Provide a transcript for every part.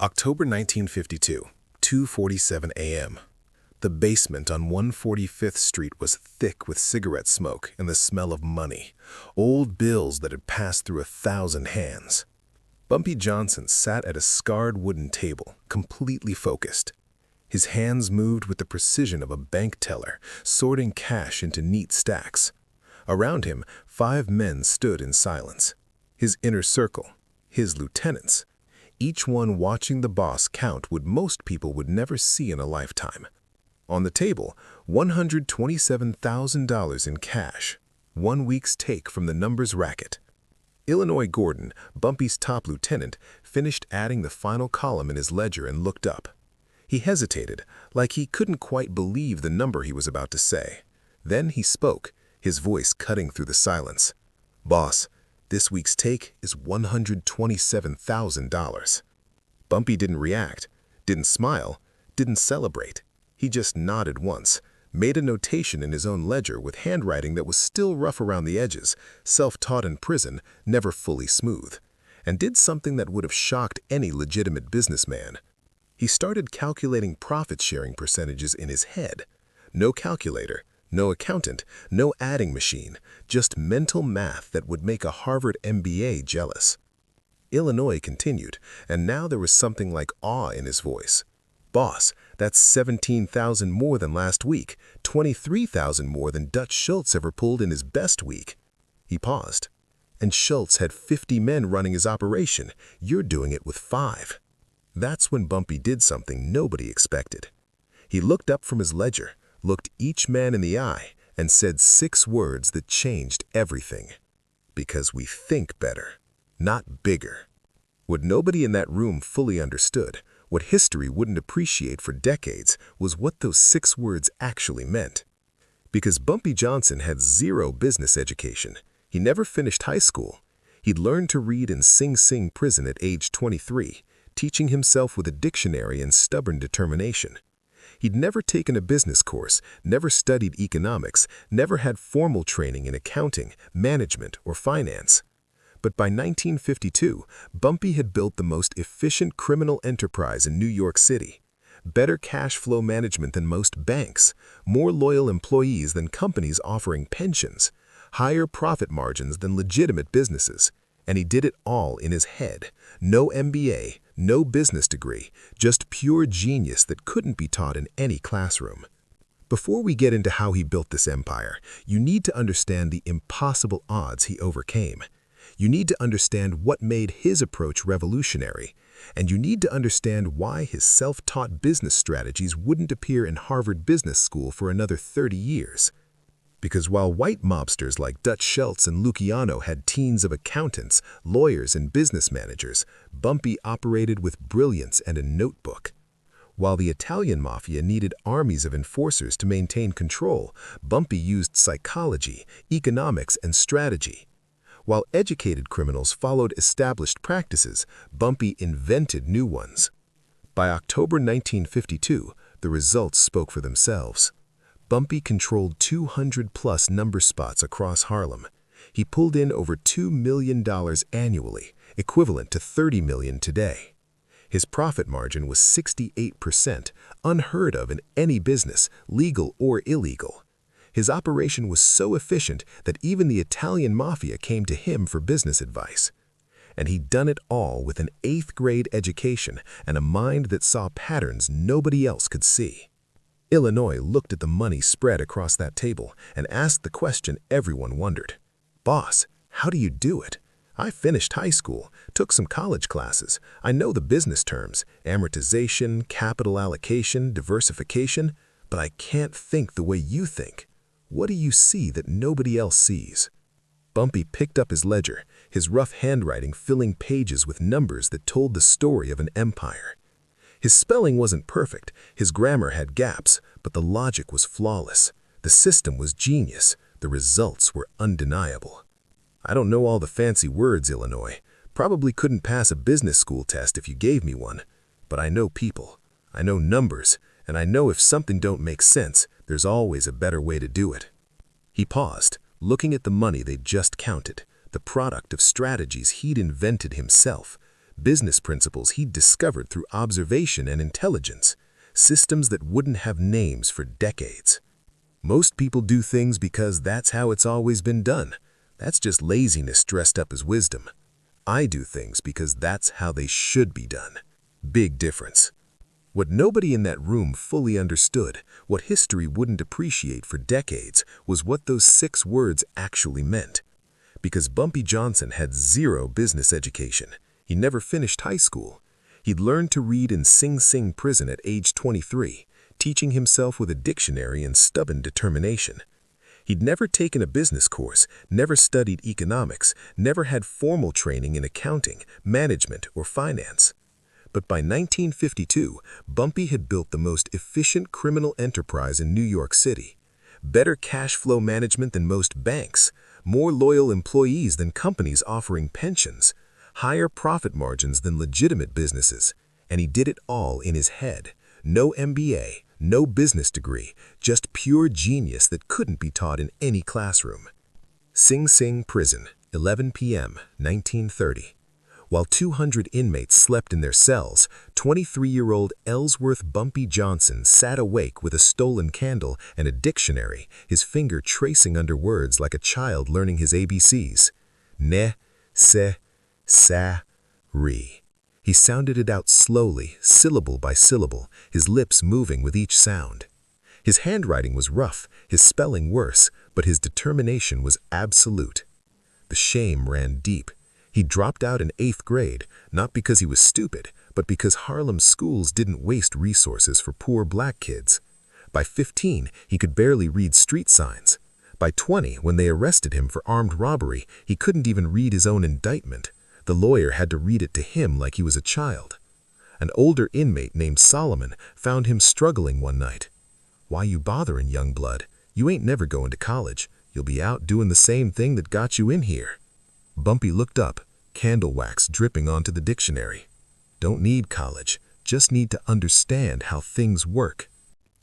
October 1952, 2:47 a.m. The basement on 145th Street was thick with cigarette smoke and the smell of money, old bills that had passed through 1,000 hands. Bumpy Johnson sat at a scarred wooden table, completely focused. His hands moved with the precision of a bank teller, sorting cash into neat stacks. Around him, 5 men stood in silence. His inner circle, his lieutenants. Each one watching the boss count what most people would never see in a lifetime. On the table, $127,000 in cash, 1 week's take from the numbers racket. Illinois Gordon, Bumpy's top lieutenant, finished adding the final column in his ledger and looked up. He hesitated, like he couldn't quite believe the number he was about to say. Then he spoke, his voice cutting through the silence. "Boss, this week's take is $127,000. Bumpy didn't react, didn't smile, didn't celebrate. He just nodded once, made a notation in his own ledger with handwriting that was still rough around the edges, self-taught in prison, never fully smooth, and did something that would have shocked any legitimate businessman. He started calculating profit-sharing percentages in his head. No calculator, no accountant, no adding machine, just mental math that would make a Harvard MBA jealous. Illinois continued, and now there was something like awe in his voice. "Boss, that's 17,000 more than last week, 23,000 more than Dutch Schultz ever pulled in his best week." He paused. "And Schultz had 50 men running his operation. You're doing it with 5. That's when Bumpy did something nobody expected. He looked up from his ledger, looked each man in the eye, and said 6 words that changed everything. "Because we think better, not bigger." What nobody in that room fully understood, what history wouldn't appreciate for decades, was what those 6 words actually meant. Because Bumpy Johnson had 0 business education. He never finished high school. He'd learned to read in Sing Sing prison at age 23, teaching himself with a dictionary and stubborn determination. He'd never taken a business course, never studied economics, never had formal training in accounting, management, or finance. But by 1952, Bumpy had built the most efficient criminal enterprise in New York City. Better cash flow management than most banks, more loyal employees than companies offering pensions, higher profit margins than legitimate businesses. And he did it all in his head. No MBA, no business degree, just pure genius that couldn't be taught in any classroom. Before we get into how he built this empire, you need to understand the impossible odds he overcame. You need to understand what made his approach revolutionary, and you need to understand why his self-taught business strategies wouldn't appear in Harvard Business School for another 30 years. Because while white mobsters like Dutch Schultz and Luciano had teams of accountants, lawyers, and business managers, Bumpy operated with brilliance and a notebook. While the Italian Mafia needed armies of enforcers to maintain control, Bumpy used psychology, economics, and strategy. While educated criminals followed established practices, Bumpy invented new ones. By October 1952, the results spoke for themselves. Bumpy controlled 200-plus number spots across Harlem. He pulled in over $2 million annually, equivalent to $30 million today. His profit margin was 68%, unheard of in any business, legal or illegal. His operation was so efficient that even the Italian Mafia came to him for business advice. And he'd done it all with an 8th-grade education and a mind that saw patterns nobody else could see. Illinois looked at the money spread across that table and asked the question everyone wondered. "Boss, how do you do it? I finished high school, took some college classes. I know the business terms, amortization, capital allocation, diversification, but I can't think the way you think. What do you see that nobody else sees?" Bumpy picked up his ledger, his rough handwriting filling pages with numbers that told the story of an empire. His spelling wasn't perfect, his grammar had gaps, but the logic was flawless. The system was genius, the results were undeniable. "I don't know all the fancy words, Illinois. Probably couldn't pass a business school test if you gave me one. But I know people, I know numbers, and I know if something don't make sense, there's always a better way to do it." He paused, looking at the money they'd just counted, the product of strategies he'd invented himself, business principles he'd discovered through observation and intelligence, systems that wouldn't have names for decades. Most people do things because that's how it's always been done. That's just laziness dressed up as wisdom. I do things because that's how they should be done. Big difference. What nobody in that room fully understood, what history wouldn't appreciate for decades, was what those 6 words actually meant. Because Bumpy Johnson had 0 business education. He never finished high school. He'd learned to read in Sing Sing prison at age 23, teaching himself with a dictionary and stubborn determination. He'd never taken a business course, never studied economics, never had formal training in accounting, management, or finance. But by 1952, Bumpy had built the most efficient criminal enterprise in New York City. Better cash flow management than most banks, more loyal employees than companies offering pensions, higher profit margins than legitimate businesses. And he did it all in his head. No MBA, no business degree, just pure genius that couldn't be taught in any classroom. Sing Sing Prison, 11 p.m., 1930. While 200 inmates slept in their cells, 23-year-old Ellsworth Bumpy Johnson sat awake with a stolen candle and a dictionary, his finger tracing under words like a child learning his ABCs. Ne, se, sa, re. He sounded it out slowly, syllable by syllable, his lips moving with each sound. His handwriting was rough, his spelling worse, but his determination was absolute. The shame ran deep. He dropped out in 8th grade, not because he was stupid, but because Harlem schools didn't waste resources for poor black kids. By 15, he could barely read street signs. By 20, when they arrested him for armed robbery, he couldn't even read his own indictment. The lawyer had to read it to him like he was a child. An older inmate named Solomon found him struggling one night. "Why you bothering, young blood? You ain't never going to college. You'll be out doing the same thing that got you in here." Bumpy looked up, candle wax dripping onto the dictionary. Don't need college, just need to understand how things work.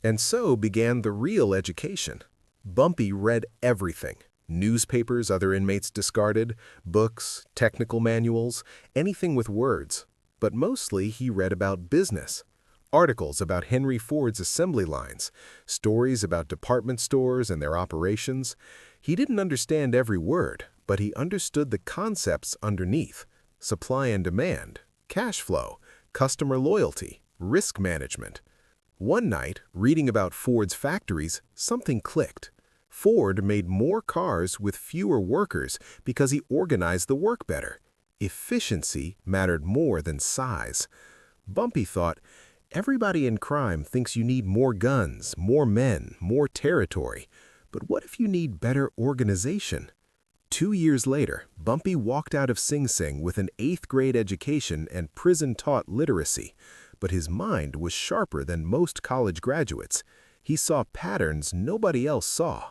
And so began the real education. Bumpy read everything. Newspapers other inmates discarded, books, technical manuals, anything with words. But mostly he read about business. Articles about Henry Ford's assembly lines, stories about department stores and their operations. He didn't understand every word, but he understood the concepts underneath: supply and demand, cash flow, customer loyalty, risk management. One night, reading about Ford's factories, something clicked. Ford made more cars with fewer workers because he organized the work better. Efficiency mattered more than size. Bumpy thought, everybody in crime thinks you need more guns, more men, more territory. But what if you need better organization? 2 years later, Bumpy walked out of Sing Sing with an 8th grade education and prison-taught literacy. But his mind was sharper than most college graduates. He saw patterns nobody else saw.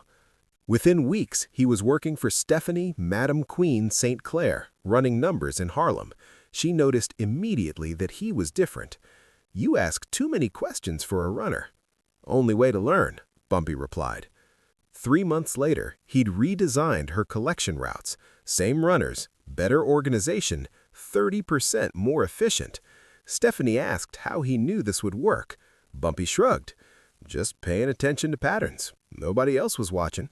Within weeks, he was working for Stephanie Madam Queen St. Clair, running numbers in Harlem. She noticed immediately that he was different. "You ask too many questions for a runner." "Only way to learn," Bumpy replied. 3 months later, he'd redesigned her collection routes. Same runners, better organization, 30% more efficient. Stephanie asked how he knew this would work. Bumpy shrugged. "Just paying attention to patterns. Nobody else was watching."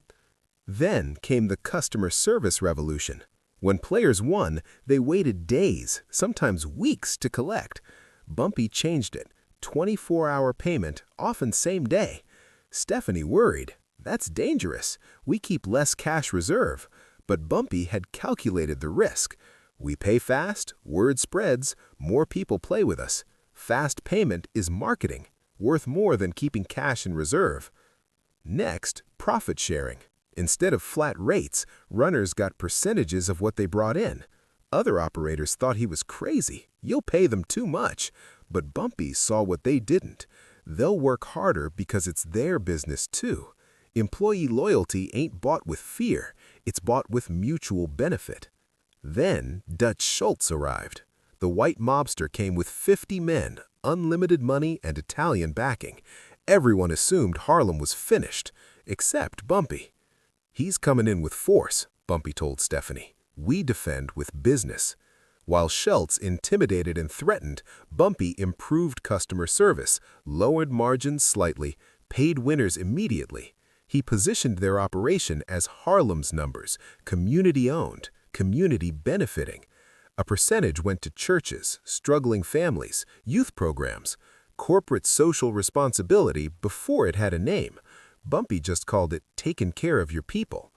Then came the customer service revolution. When players won, they waited days, sometimes weeks, to collect. Bumpy changed it. 24-hour payment, often same day. Stephanie worried. "That's dangerous. We keep less cash reserve." But Bumpy had calculated the risk. "We pay fast, word spreads, more people play with us. Fast payment is marketing, worth more than keeping cash in reserve." Next, profit sharing. Instead of flat rates, runners got percentages of what they brought in. Other operators thought he was crazy. "You'll pay them too much." But Bumpy saw what they didn't. They'll work harder because it's their business too. Employee loyalty ain't bought with fear. It's bought with mutual benefit. Then Dutch Schultz arrived. The white mobster came with 50 men, unlimited money, and Italian backing. Everyone assumed Harlem was finished, except Bumpy. "He's coming in with force," Bumpy told Stephanie. "We defend with business." While Schultz intimidated and threatened, Bumpy improved customer service, lowered margins slightly, paid winners immediately. He positioned their operation as Harlem's numbers, community-owned, community-benefiting. A percentage went to churches, struggling families, youth programs, corporate social responsibility before it had a name. Bumpy just called it taking care of your people.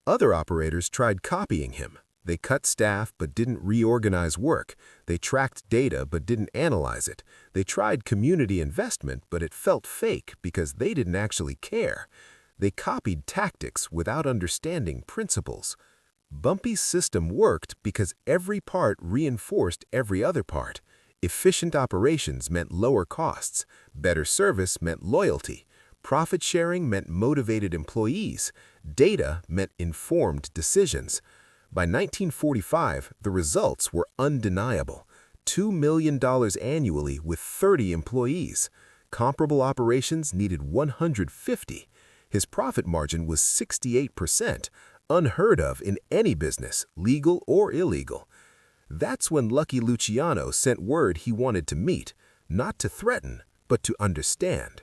Other operators tried copying him. They cut staff but didn't reorganize work. They tracked data but didn't analyze it. They tried community investment, but it felt fake because they didn't actually care. They copied tactics without understanding principles. Bumpy's system worked because every part reinforced every other part. Efficient operations meant lower costs. Better service meant loyalty. Profit sharing meant motivated employees. Data meant informed decisions. By 1945, the results were undeniable. $2 million annually with 30 employees. Comparable operations needed 150. His profit margin was 68%, unheard of in any business, legal or illegal. That's when Lucky Luciano sent word he wanted to meet, not to threaten, but to understand.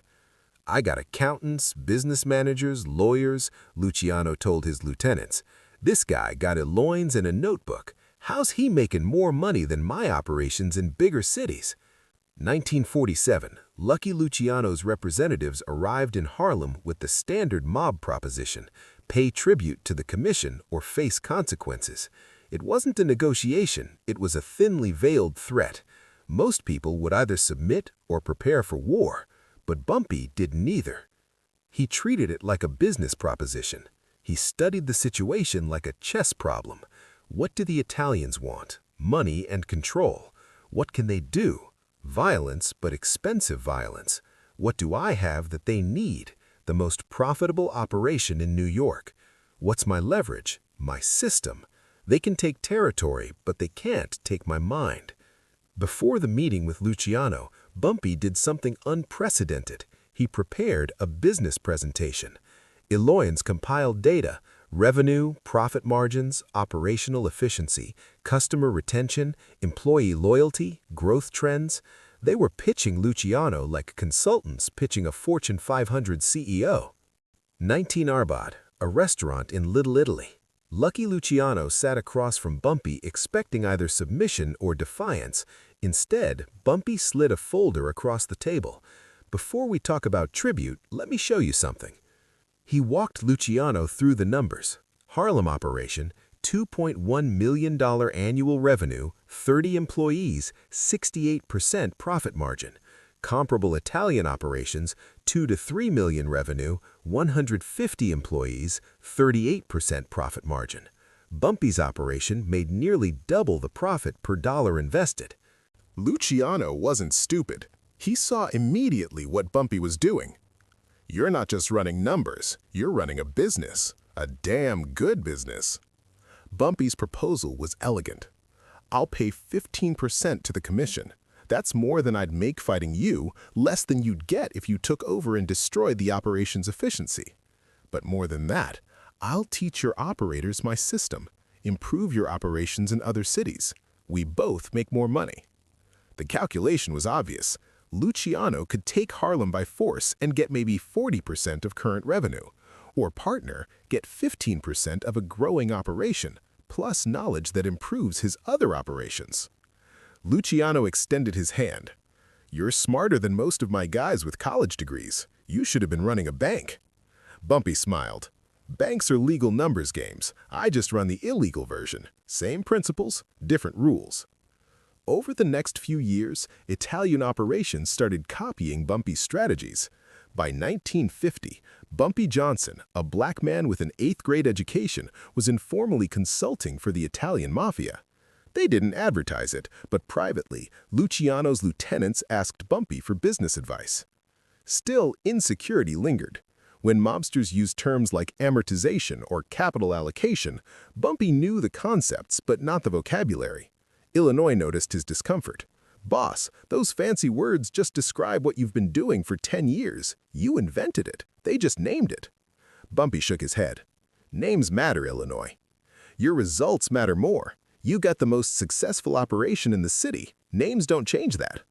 "I got accountants, business managers, lawyers," Luciano told his lieutenants. "This guy got a loins and a notebook. How's he making more money than my operations in bigger cities?" 1947, Lucky Luciano's representatives arrived in Harlem with the standard mob proposition: pay tribute to the commission or face consequences. It wasn't a negotiation, it was a thinly veiled threat. Most people would either submit or prepare for war, but Bumpy did neither. He treated it like a business proposition. He studied the situation like a chess problem. What do the Italians want? Money and control. What can they do? Violence, but expensive violence. What do I have that they need? The most profitable operation in New York. What's my leverage? My system. They can take territory, but they can't take my mind. Before the meeting with Luciano, Bumpy did something unprecedented. He prepared a business presentation. Iloyans compiled data: revenue, profit margins, operational efficiency, customer retention, employee loyalty, growth trends. They were pitching Luciano like consultants pitching a Fortune 500 CEO. 19 Arbad, a restaurant in Little Italy. Lucky Luciano sat across from Bumpy expecting either submission or defiance. Instead, Bumpy slid a folder across the table. "Before we talk about tribute, let me show you something." He walked Luciano through the numbers. Harlem operation, $2.1 million annual revenue, 30 employees, 68% profit margin. Comparable Italian operations, 2 to 3 million revenue, 150 employees, 38% profit margin. Bumpy's operation made nearly double the profit per dollar invested. Luciano wasn't stupid. He saw immediately what Bumpy was doing. "You're not just running numbers, you're running a business. A damn good business." Bumpy's proposal was elegant. "I'll pay 15% to the commission. That's more than I'd make fighting you, less than you'd get if you took over and destroyed the operation's efficiency. But more than that, I'll teach your operators my system, improve your operations in other cities. We both make more money." The calculation was obvious. Luciano could take Harlem by force and get maybe 40% of current revenue, or partner, get 15% of a growing operation, plus knowledge that improves his other operations. Luciano extended his hand. "You're smarter than most of my guys with college degrees. You should have been running a bank." Bumpy smiled. "Banks are legal numbers games. I just run the illegal version. Same principles, different rules." Over the next few years, Italian operations started copying Bumpy's strategies. By 1950, Bumpy Johnson, a black man with an 8th-grade education, was informally consulting for the Italian Mafia. They didn't advertise it, but privately, Luciano's lieutenants asked Bumpy for business advice. Still, insecurity lingered. When mobsters used terms like amortization or capital allocation, Bumpy knew the concepts but not the vocabulary. Illinois noticed his discomfort. "Boss, those fancy words just describe what you've been doing for 10 years. You invented it. They just named it." Bumpy shook his head. "Names matter, Illinois. Your results matter more. You got the most successful operation in the city. Names don't change that.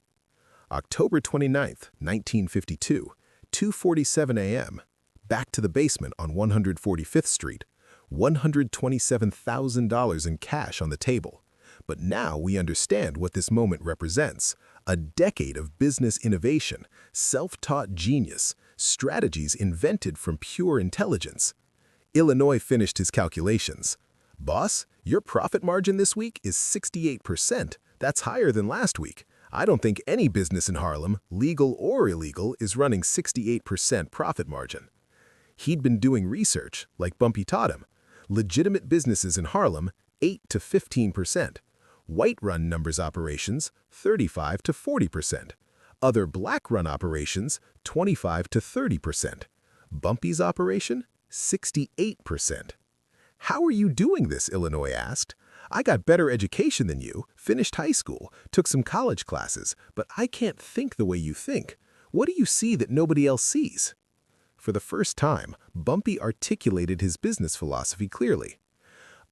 October 29th, 1952, 2:47 a.m. Back to the basement on 145th Street. $127,000 in cash on the table. But now we understand what this moment represents. A decade of business innovation, self-taught genius, strategies invented from pure intelligence. Illinois finished his calculations. Boss, your profit margin this week is 68%. That's higher than last week. I don't think any business in Harlem, legal or illegal, is running 68% profit margin. He'd been doing research, like Bumpy taught him. Legitimate businesses in Harlem, 8 to 15%. White-run numbers operations, 35 to 40%. Other black-run operations, 25 to 30%. Bumpy's operation, 68%. How are you doing this? Illinois asked. I got better education than you, finished high school, took some college classes, but I can't think the way you think. What do you see that nobody else sees? For the first time, Bumpy articulated his business philosophy clearly.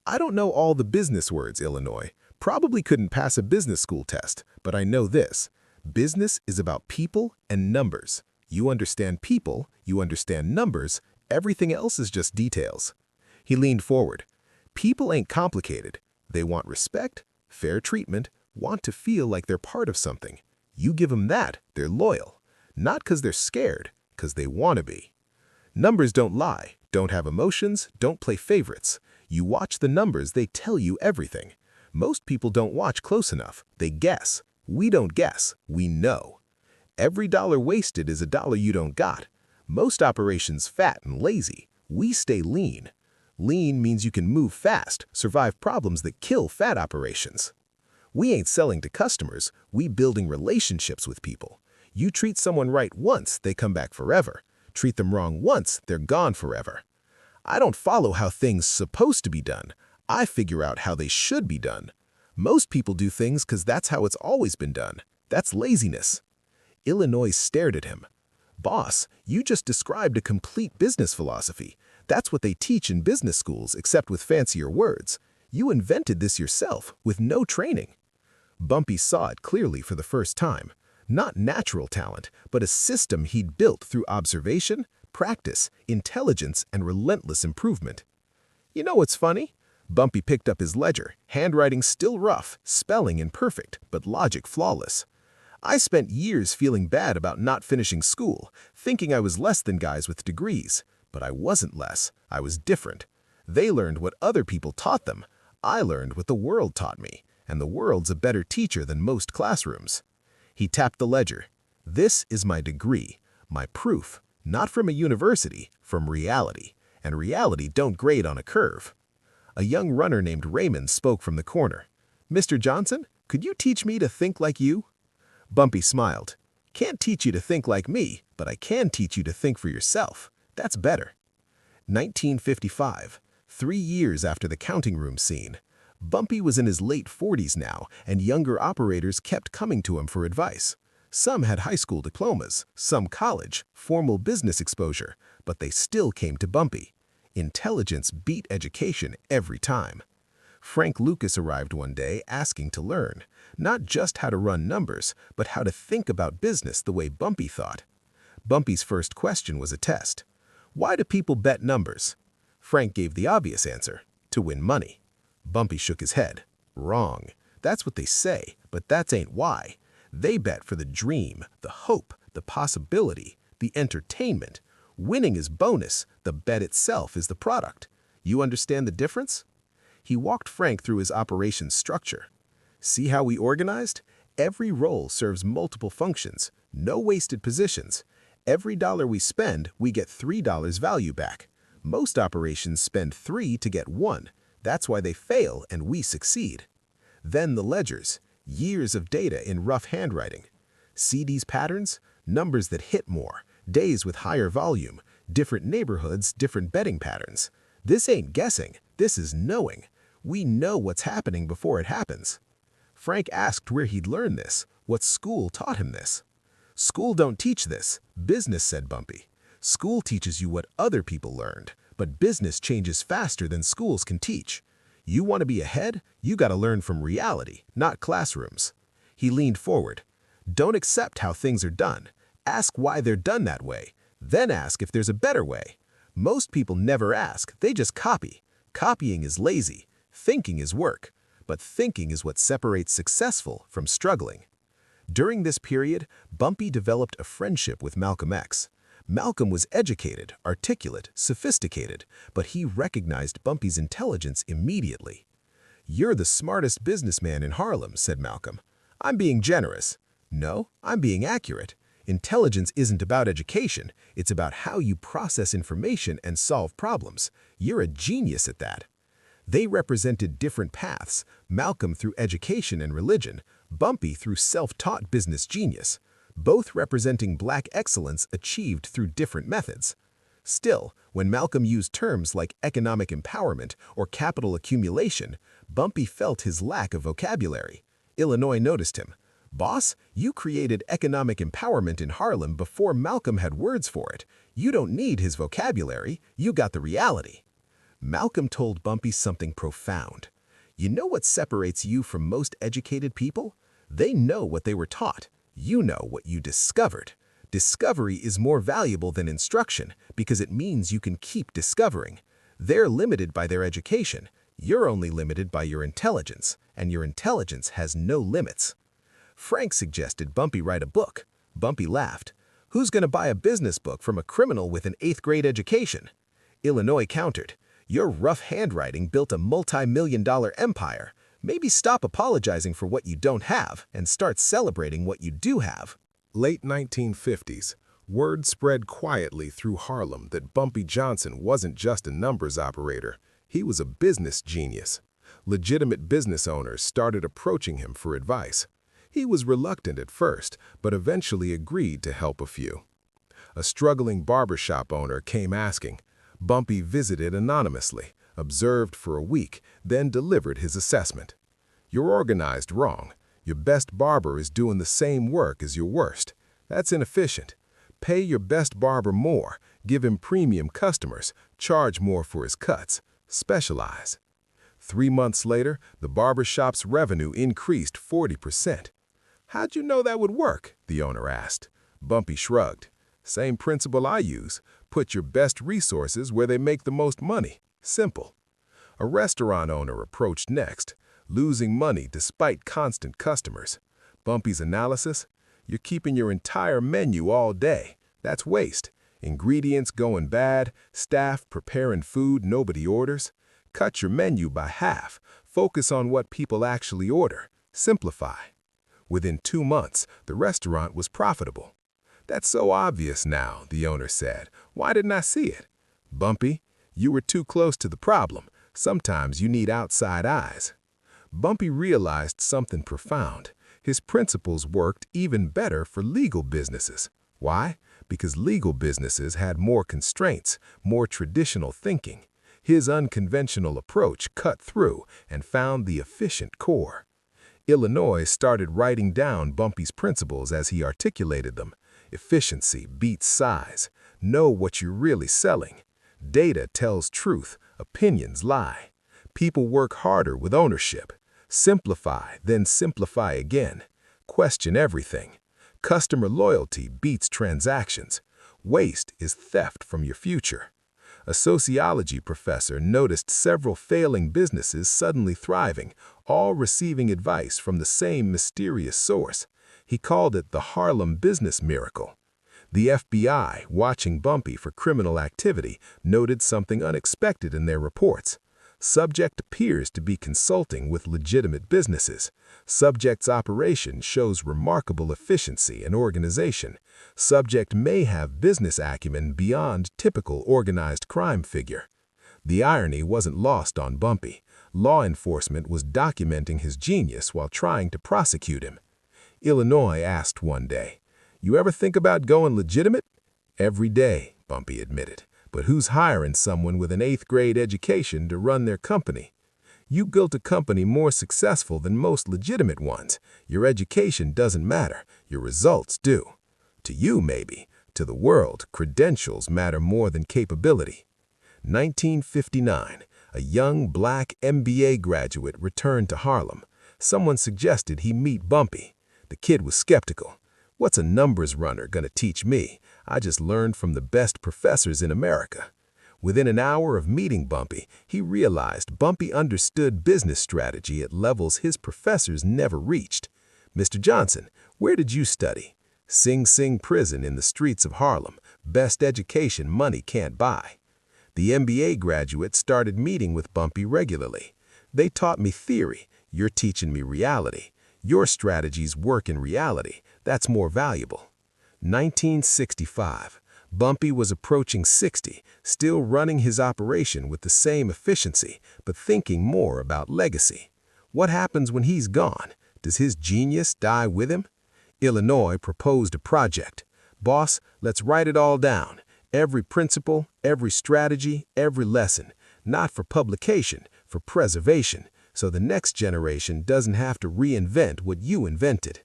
I don't know all the business words, Illinois. Probably couldn't pass a business school test, but I know this. Business is about people and numbers. You understand people, you understand numbers, everything else is just details. He leaned forward. People ain't complicated. They want respect, fair treatment, want to feel like they're part of something. You give them that, they're loyal. Not because they're scared, because they want to be. Numbers don't lie, don't have emotions, don't play favorites. You watch the numbers, they tell you everything. Most people don't watch close enough, they guess. We don't guess, we know. Every dollar wasted is a dollar you don't got. Most operations fat and lazy. We stay lean. Lean means you can move fast, survive problems that kill fat operations. We ain't selling to customers, we building relationships with people. You treat someone right once, they come back forever. Treat them wrong once, they're gone forever. I don't follow how things supposed to be done. I figure out how they should be done. Most people do things because that's how it's always been done. That's laziness. Illinois stared at him. Boss, you just described a complete business philosophy. That's what they teach in business schools, except with fancier words. You invented this yourself, with no training. Bumpy saw it clearly for the first time. Not natural talent, but a system he'd built through observation, practice, intelligence, and relentless improvement. You know what's funny? Bumpy picked up his ledger, handwriting still rough, spelling imperfect, but logic flawless. I spent years feeling bad about not finishing school, thinking I was less than guys with degrees. But I wasn't less, I was different. They learned what other people taught them. I learned what the world taught me, and the world's a better teacher than most classrooms. He tapped the ledger. This is my degree, my proof, not from a university, from reality. And reality don't grade on a curve. A young runner named Raymond spoke from the corner. Mr. Johnson, could you teach me to think like you? Bumpy smiled. Can't teach you to think like me, but I can teach you to think for yourself. That's better. 1955, 3 years after the counting room scene. Bumpy was in his late 40s now, and younger operators kept coming to him for advice. Some had high school diplomas, some college, formal business exposure, but they still came to Bumpy. Intelligence beat education every time. Frank Lucas arrived one day asking to learn, not just how to run numbers, but how to think about business the way Bumpy thought. Bumpy's first question was a test. Why do people bet numbers? Frank gave the obvious answer, to win money. Bumpy shook his head. Wrong. That's what they say, but that ain't why. They bet for the dream, the hope, the possibility, the entertainment. Winning is bonus, the bet itself is the product. You understand the difference? He walked Frank through his operations structure. See how we organized? Every role serves multiple functions, no wasted positions. Every dollar we spend, we get $3 value back. Most operations spend 3 to get 1. That's why they fail and we succeed. Then the ledgers, years of data in rough handwriting. See these patterns? Numbers that hit more, days with higher volume, different neighborhoods, different betting patterns. This ain't guessing, this is knowing. We know what's happening before it happens. Frank asked where he'd learned this, what school taught him this. School don't teach this, business, said Bumpy. School teaches you what other people learned, but business changes faster than schools can teach. You want to be ahead? You got to learn from reality, not classrooms. He leaned forward. Don't accept how things are done. Ask why they're done that way. Then ask if there's a better way. Most people never ask, they just copy. Copying is lazy. Thinking is work. But thinking is what separates successful from struggling. During this period, Bumpy developed a friendship with Malcolm X. Malcolm was educated, articulate, sophisticated, but he recognized Bumpy's intelligence immediately. "You're the smartest businessman in Harlem," said Malcolm. "I'm being generous." "No, I'm being accurate. Intelligence isn't about education, it's about how you process information and solve problems. You're a genius at that." They represented different paths, Malcolm through education and religion, Bumpy through self-taught business genius, both representing black excellence achieved through different methods. Still, when Malcolm used terms like economic empowerment or capital accumulation, Bumpy felt his lack of vocabulary. Illinois noticed him. "Boss, you created economic empowerment in Harlem before Malcolm had words for it. You don't need his vocabulary, you got the reality." Malcolm told Bumpy something profound. "You know what separates you from most educated people? They know what they were taught. You know what you discovered. Discovery is more valuable than instruction because it means you can keep discovering. They're limited by their education. You're only limited by your intelligence, and your intelligence has no limits." Frank suggested Bumpy write a book. Bumpy laughed. "Who's going to buy a business book from a criminal with an 8th-grade education?" Illinois countered. "Your rough handwriting built a multi-million-dollar empire. Maybe stop apologizing for what you don't have and start celebrating what you do have." Late 1950s, word spread quietly through Harlem that Bumpy Johnson wasn't just a numbers operator. He was a business genius. Legitimate business owners started approaching him for advice. He was reluctant at first, but eventually agreed to help a few. A struggling barbershop owner came asking. Bumpy visited anonymously, observed for a week, then delivered his assessment. "You're organized wrong. Your best barber is doing the same work as your worst. That's inefficient. Pay your best barber more, give him premium customers, charge more for his cuts, specialize." 3 months later, the barbershop's revenue increased 40%. "How'd you know that would work?" the owner asked. Bumpy shrugged. "Same principle I use. Put your best resources where they make the most money. Simple." A restaurant owner approached next, losing money despite constant customers. Bumpy's analysis: "You're keeping your entire menu all day. That's waste. Ingredients going bad, staff preparing food nobody orders. Cut your menu by half. Focus on what people actually order. Simplify." Within 2 months, the restaurant was profitable. "That's so obvious now," the owner said. "Why didn't I see it?" "Bumpy, you were too close to the problem. Sometimes you need outside eyes." Bumpy realized something profound. His principles worked even better for legal businesses. Why? Because legal businesses had more constraints, more traditional thinking. His unconventional approach cut through and found the efficient core. Illinois started writing down Bumpy's principles as he articulated them. Efficiency beats size. Know what you're really selling. Data tells truth. Opinions lie. People work harder with ownership. Simplify, then simplify again. Question everything. Customer loyalty beats transactions. Waste is theft from your future. A sociology professor noticed several failing businesses suddenly thriving, all receiving advice from the same mysterious source. He called it the Harlem business miracle. The FBI, watching Bumpy for criminal activity, noted something unexpected in their reports. Subject appears to be consulting with legitimate businesses. Subject's operation shows remarkable efficiency and organization. Subject may have business acumen beyond typical organized crime figure. The irony wasn't lost on Bumpy. Law enforcement was documenting his genius while trying to prosecute him. Illinois asked one day, "You ever think about going legitimate?" "Every day," Bumpy admitted. "But who's hiring someone with an 8th-grade education to run their company?" "You built a company more successful than most legitimate ones. Your education doesn't matter. Your results do." To you, maybe. To the world, credentials matter more than capability. 1959. a young black MBA graduate returned to Harlem. Someone suggested he meet Bumpy. The kid was skeptical. What's a numbers runner gonna teach me? I just learned from the best professors in America. Within an hour of meeting Bumpy, he realized Bumpy understood business strategy at levels his professors never reached. "Mr. Johnson, where did you study?" "Sing Sing Prison in the streets of Harlem. Best education money can't buy." The MBA graduate started meeting with Bumpy regularly. "They taught me theory. You're teaching me reality. Your strategies work in reality. That's more valuable." 1965. Bumpy was approaching 60, still running his operation with the same efficiency, but thinking more about legacy. What happens when he's gone? Does his genius die with him? Illinois proposed a project. "Boss, let's write it all down. Every principle, every strategy, every lesson. Not for publication, for preservation, so the next generation doesn't have to reinvent what you invented."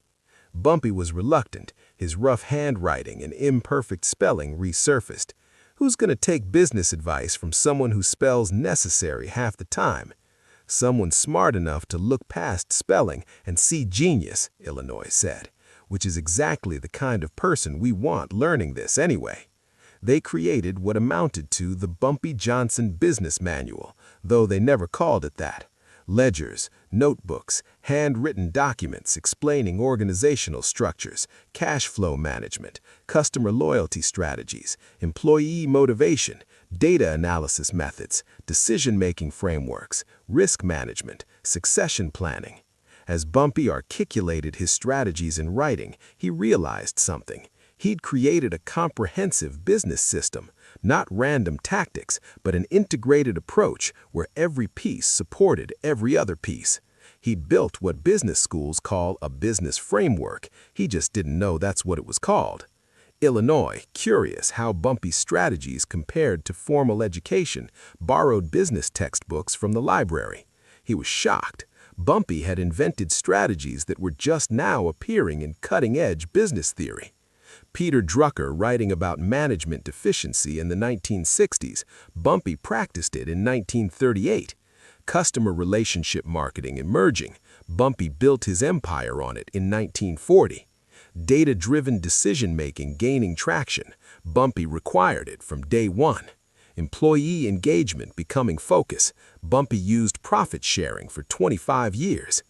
Bumpy was reluctant. His rough handwriting and imperfect spelling resurfaced. Who's going to take business advice from someone who spells necessary half the time? Someone smart enough to look past spelling and see genius, Illinois said, which is exactly the kind of person we want learning this anyway. They created what amounted to the Bumpy Johnson Business Manual, though they never called it that. Ledgers, notebooks, handwritten documents explaining organizational structures, cash flow management, customer loyalty strategies, employee motivation, data analysis methods, decision-making frameworks, risk management, succession planning. As Bumpy articulated his strategies in writing, he realized something. He'd created a comprehensive business system, not random tactics, but an integrated approach where every piece supported every other piece. He'd built what business schools call a business framework. He just didn't know that's what it was called. Illinois, curious how Bumpy's strategies compared to formal education, borrowed business textbooks from the library. He was shocked. Bumpy had invented strategies that were just now appearing in cutting-edge business theory. Peter Drucker writing about management deficiency in the 1960s, Bumpy practiced it in 1938. Customer relationship marketing emerging, Bumpy built his empire on it in 1940. Data-driven decision-making gaining traction, Bumpy required it from day one. Employee engagement becoming focus, Bumpy used profit sharing for 25 years.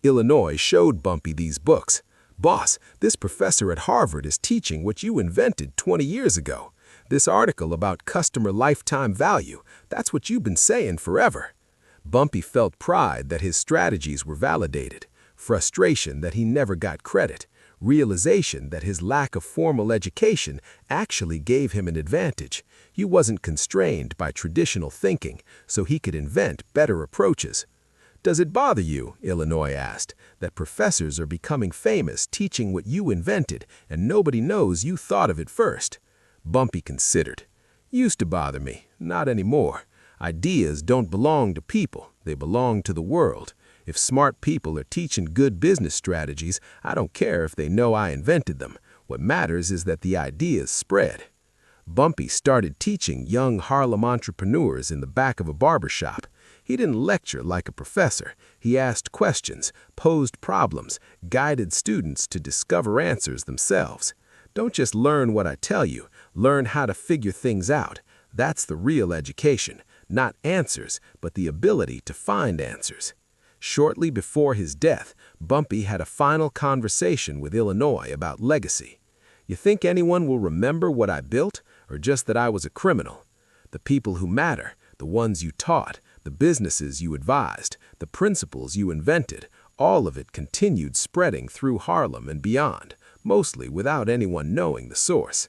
Illinois showed Bumpy these books. "Boss, this professor at Harvard is teaching what you invented 20 years ago. This article about customer lifetime value, that's what you've been saying forever." Bumpy felt pride that his strategies were validated, frustration that he never got credit, realization that his lack of formal education actually gave him an advantage. He wasn't constrained by traditional thinking, so he could invent better approaches. "Does it bother you," Illinois asked, "that professors are becoming famous teaching what you invented and nobody knows you thought of it first?" Bumpy considered. "Used to bother me, not anymore. Ideas don't belong to people, they belong to the world. If smart people are teaching good business strategies, I don't care if they know I invented them. What matters is that the ideas spread." Bumpy started teaching young Harlem entrepreneurs in the back of a barbershop. He didn't lecture like a professor. He asked questions, posed problems, guided students to discover answers themselves. "Don't just learn what I tell you, learn how to figure things out. That's the real education, not answers, but the ability to find answers." Shortly before his death, Bumpy had a final conversation with Illinois about legacy. "You think anyone will remember what I built, or just that I was a criminal? The people who matter, the ones you taught, the businesses you advised, the principles you invented, all of it continued spreading through Harlem and beyond, mostly without anyone knowing the source."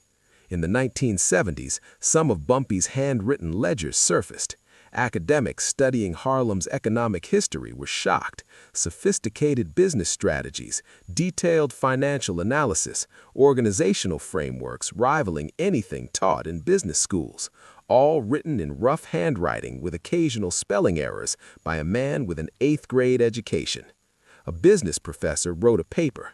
In the 1970s, some of Bumpy's handwritten ledgers surfaced. Academics studying Harlem's economic history were shocked. Sophisticated business strategies, detailed financial analysis, organizational frameworks rivaling anything taught in business schools, all written in rough handwriting with occasional spelling errors by a man with an 8th grade education. A business professor wrote a paper.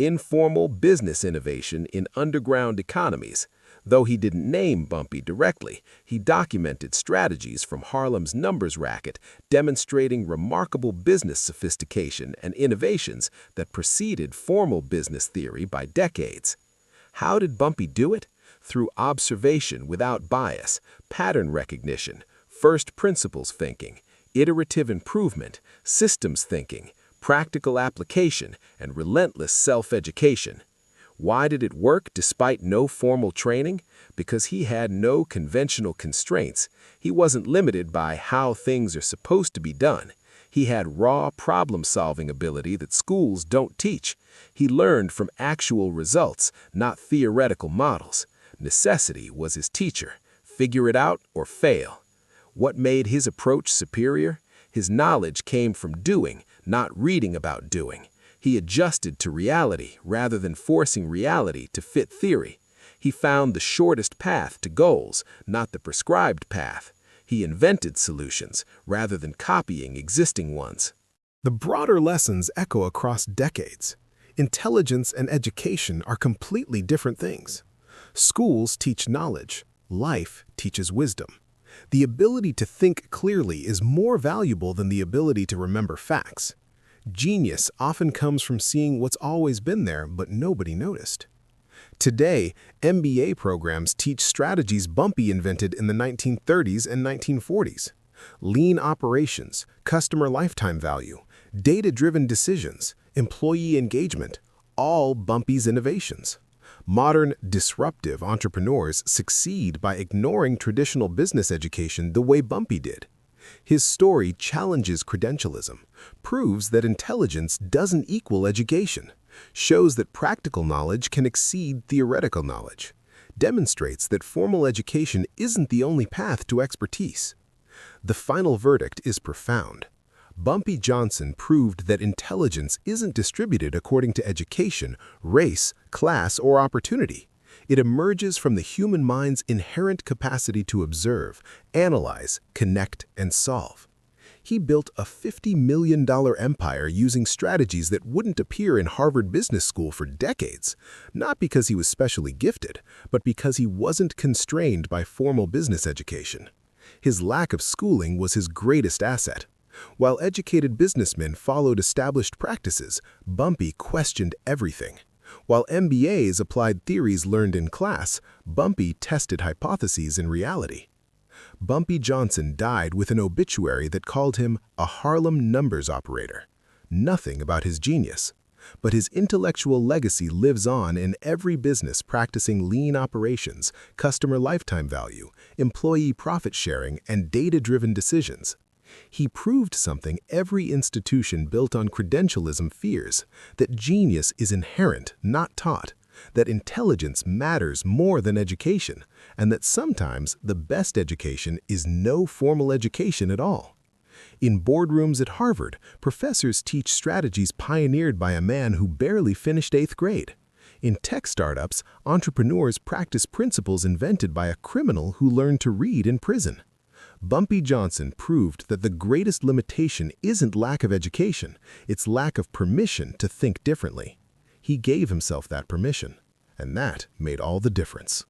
informal business innovation in underground economies. Though he didn't name Bumpy directly, he documented strategies from Harlem's numbers racket, demonstrating remarkable business sophistication and innovations that preceded formal business theory by decades. How did Bumpy do it? Through observation without bias, pattern recognition, first principles thinking, iterative improvement, systems thinking, practical application, and relentless self-education. Why did it work despite no formal training? Because he had no conventional constraints. He wasn't limited by how things are supposed to be done. He had raw problem-solving ability that schools don't teach. He learned from actual results, not theoretical models. Necessity was his teacher. Figure it out or fail. What made his approach superior? His knowledge came from doing, not reading about doing. He adjusted to reality rather than forcing reality to fit theory. He found the shortest path to goals, not the prescribed path. He invented solutions rather than copying existing ones. The broader lessons echo across decades. Intelligence and education are completely different things. Schools teach knowledge. Life teaches wisdom. The ability to think clearly is more valuable than the ability to remember facts. Genius often comes from seeing what's always been there but nobody noticed. Today, MBA programs teach strategies Bumpy invented in the 1930s and 1940s. Lean operations, customer lifetime value, data-driven decisions, employee engagement, all Bumpy's innovations. Modern, disruptive entrepreneurs succeed by ignoring traditional business education the way Bumpy did. His story challenges credentialism, proves that intelligence doesn't equal education, shows that practical knowledge can exceed theoretical knowledge, demonstrates that formal education isn't the only path to expertise. The final verdict is profound. Bumpy Johnson proved that intelligence isn't distributed according to education, race, class, or opportunity. It emerges from the human mind's inherent capacity to observe, analyze, connect, and solve. He built a $50 million empire using strategies that wouldn't appear in Harvard Business School for decades, not because he was specially gifted, but because he wasn't constrained by formal business education. His lack of schooling was his greatest asset. While educated businessmen followed established practices, Bumpy questioned everything. While MBAs applied theories learned in class, Bumpy tested hypotheses in reality. Bumpy Johnson died with an obituary that called him a Harlem numbers operator. Nothing about his genius. But his intellectual legacy lives on in every business practicing lean operations, customer lifetime value, employee profit sharing, and data-driven decisions. He proved something every institution built on credentialism fears, that genius is inherent, not taught, that intelligence matters more than education, and that sometimes the best education is no formal education at all. In boardrooms at Harvard, professors teach strategies pioneered by a man who barely finished 8th grade. In tech startups, entrepreneurs practice principles invented by a criminal who learned to read in prison. Bumpy Johnson proved that the greatest limitation isn't lack of education, it's lack of permission to think differently. He gave himself that permission, and that made all the difference.